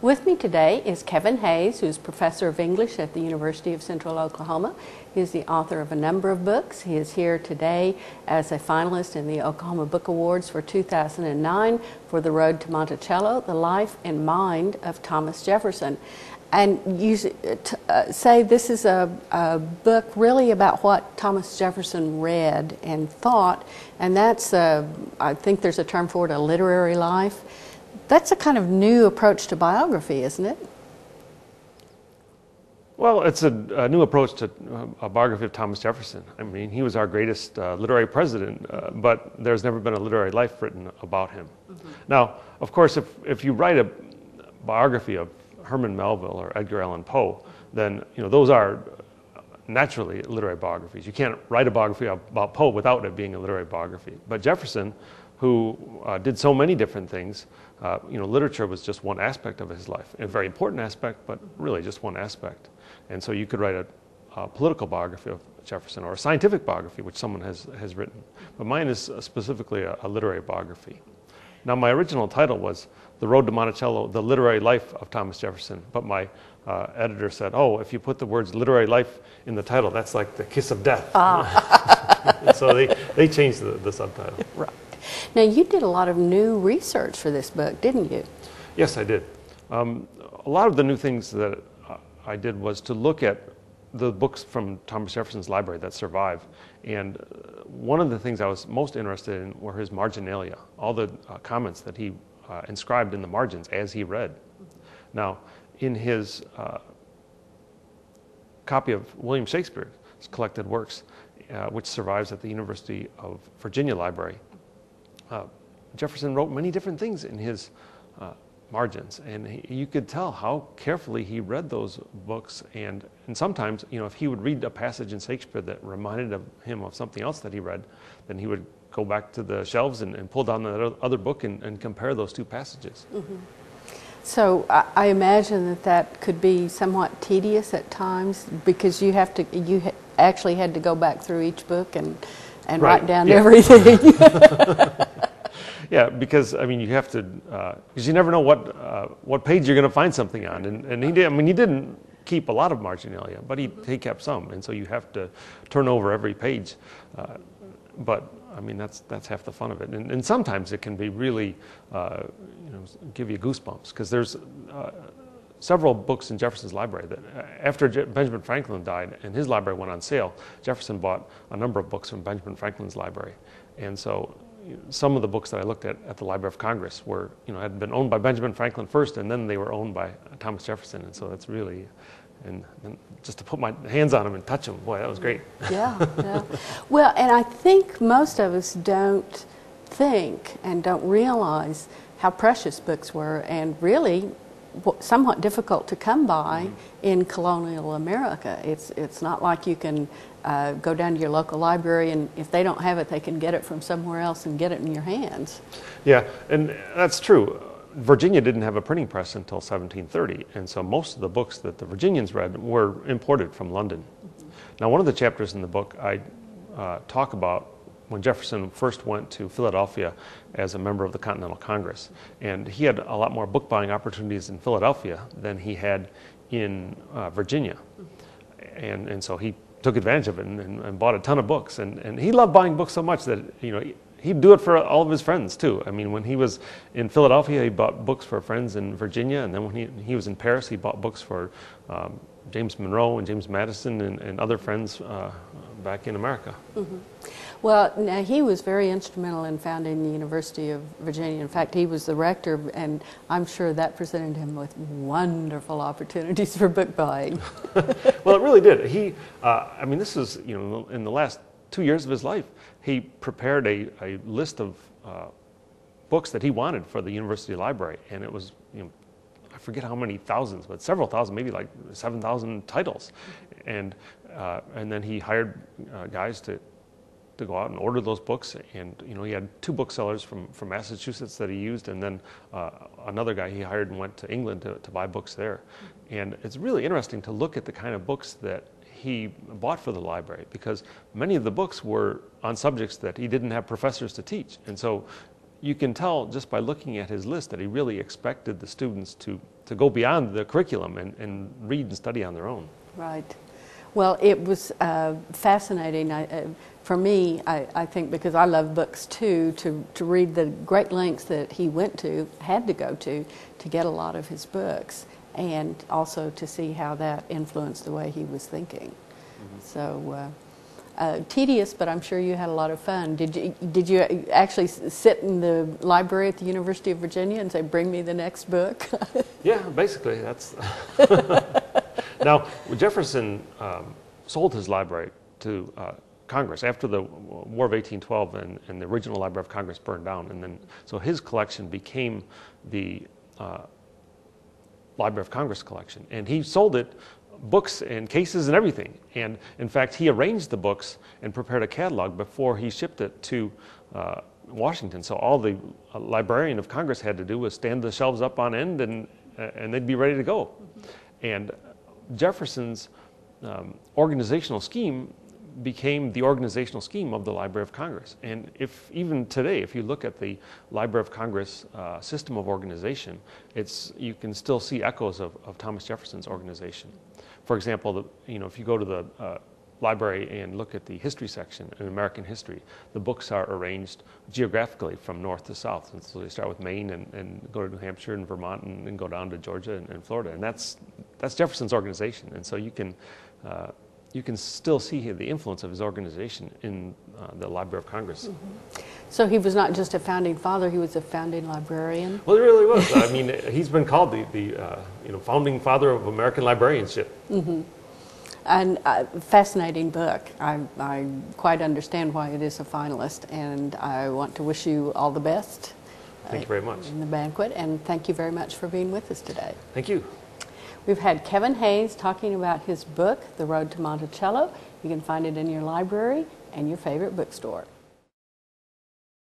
With me today is Kevin Hayes, who's professor of English at the University of Central Oklahoma. He is the author of a number of books. He is here today as a finalist in the Oklahoma Book Awards for 2009 for The Road to Monticello, The Life and Mind of Thomas Jefferson. And you say this is a book really about what Thomas Jefferson read and thought, and that's, I think there's a term for it, a literary life. That's a kind of new approach to biography, isn't it? Well, it's a new approach to a biography of Thomas Jefferson. I mean, he was our greatest literary president, but there's never been a literary life written about him. Mm-hmm. Now, of course, if you write a biography of Herman Melville or Edgar Allan Poe, then those are naturally literary biographies. You can't write a biography about Poe without it being a literary biography. But Jefferson, who did so many different things, literature was just one aspect of his life, a very important aspect, but really just one aspect. And so you could write a political biography of Jefferson or a scientific biography, which someone has written. But mine is specifically a literary biography. Now, my original title was The Road to Monticello, The Literary Life of Thomas Jefferson, but my editor said, oh, if you put the words literary life in the title, that's like the kiss of death. And so they changed the subtitle. Right. Now, you did a lot of new research for this book, didn't you? Yes, I did. A lot of the new things that I did was to look at the books from Thomas Jefferson's library that survive. And one of the things I was most interested in were his marginalia, all the comments that he inscribed in the margins as he read. Now, in his copy of William Shakespeare's collected works, which survives at the University of Virginia Library, Jefferson wrote many different things in his margins, and you could tell how carefully he read those books. And sometimes, if he would read a passage in Shakespeare that reminded him of something else that he read, then he would go back to the shelves and pull down that other book and compare those two passages. Mm-hmm. So I imagine that could be somewhat tedious at times, because you actually had to go back through each book and right. write down Yeah. everything. Yeah, because you have to, because you never know what page you're going to find something on, and he did. He didn't keep a lot of marginalia, but he kept some, and so you have to turn over every page. But that's half the fun of it, and sometimes it can be really, give you goosebumps, because there's several books in Jefferson's library that after Benjamin Franklin died and his library went on sale, Jefferson bought a number of books from Benjamin Franklin's library, and so some of the books that I looked at the Library of Congress were, had been owned by Benjamin Franklin first, and then they were owned by Thomas Jefferson, and so that's really, and just to put my hands on them and touch them, boy, that was great. Yeah. Well, and I think most of us don't think and don't realize how precious books were, and really somewhat difficult to come by in colonial America. It's not like you can go down to your local library, and if they don't have it, they can get it from somewhere else and get it in your hands. Yeah, and that's true. Virginia didn't have a printing press until 1730, and so most of the books that the Virginians read were imported from London. Mm-hmm. Now, one of the chapters in the book I talk about when Jefferson first went to Philadelphia as a member of the Continental Congress, and he had a lot more book buying opportunities in Philadelphia than he had in Virginia, and so he took advantage of it and bought a ton of books, and he loved buying books so much that he'd do it for all of his friends too. When he was in Philadelphia, he bought books for friends in Virginia, and then when he was in Paris, he bought books for James Monroe and James Madison and other friends back in America. Mm-hmm. Well, now he was very instrumental in founding the University of Virginia. In fact, he was the rector, and I'm sure that presented him with wonderful opportunities for book buying. Well, it really did. He, this is, in the last 2 years of his life, he prepared a list of books that he wanted for the university library, and it was, I forget how many thousands, but several thousand, maybe like 7,000 titles, and then he hired guys to go out and order those books, and he had 2 booksellers from Massachusetts that he used, and then another guy he hired and went to England to buy books there. And it's really interesting to look at the kind of books that he bought for the library, because many of the books were on subjects that he didn't have professors to teach, and so you can tell just by looking at his list that he really expected the students to go beyond the curriculum and read and study on their own. Right. Well, it was fascinating for me, I think, because I love books too, to read the great lengths that he had to go to get a lot of his books, and also to see how that influenced the way he was thinking. Mm-hmm. So tedious, but I'm sure you had a lot of fun. Did you actually sit in the library at the University of Virginia and say, "Bring me the next book"? Yeah, basically that's. Now, Jefferson sold his library to Congress after the War of 1812, and the original Library of Congress burned down, and then so his collection became the Library of Congress collection, and he sold it, books and cases and everything. And in fact, he arranged the books and prepared a catalog before he shipped it to Washington. So all the librarian of Congress had to do was stand the shelves up on end, and they'd be ready to go. Mm-hmm. And Jefferson's organizational scheme became the organizational scheme of the Library of Congress. And even today, if you look at the Library of Congress system of organization, you can still see echoes of Thomas Jefferson's organization. For example, if you go to the library and look at the history section in American history, the books are arranged geographically from north to south. And so they start with Maine and go to New Hampshire and Vermont and go down to Georgia and Florida. And that's Jefferson's organization. And so you can still see the influence of his organization in the Library of Congress. Mm-hmm. So he was not just a founding father; he was a founding librarian. Well, he really was. I mean, he's been called the founding father of American librarianship. Mm-hmm. And fascinating book. I quite understand why it is a finalist, and I want to wish you all the best. Thank you very much. In the banquet, and thank you very much for being with us today. Thank you. We've had Kevin Hayes talking about his book, The Road to Monticello. You can find it in your library and your favorite bookstore.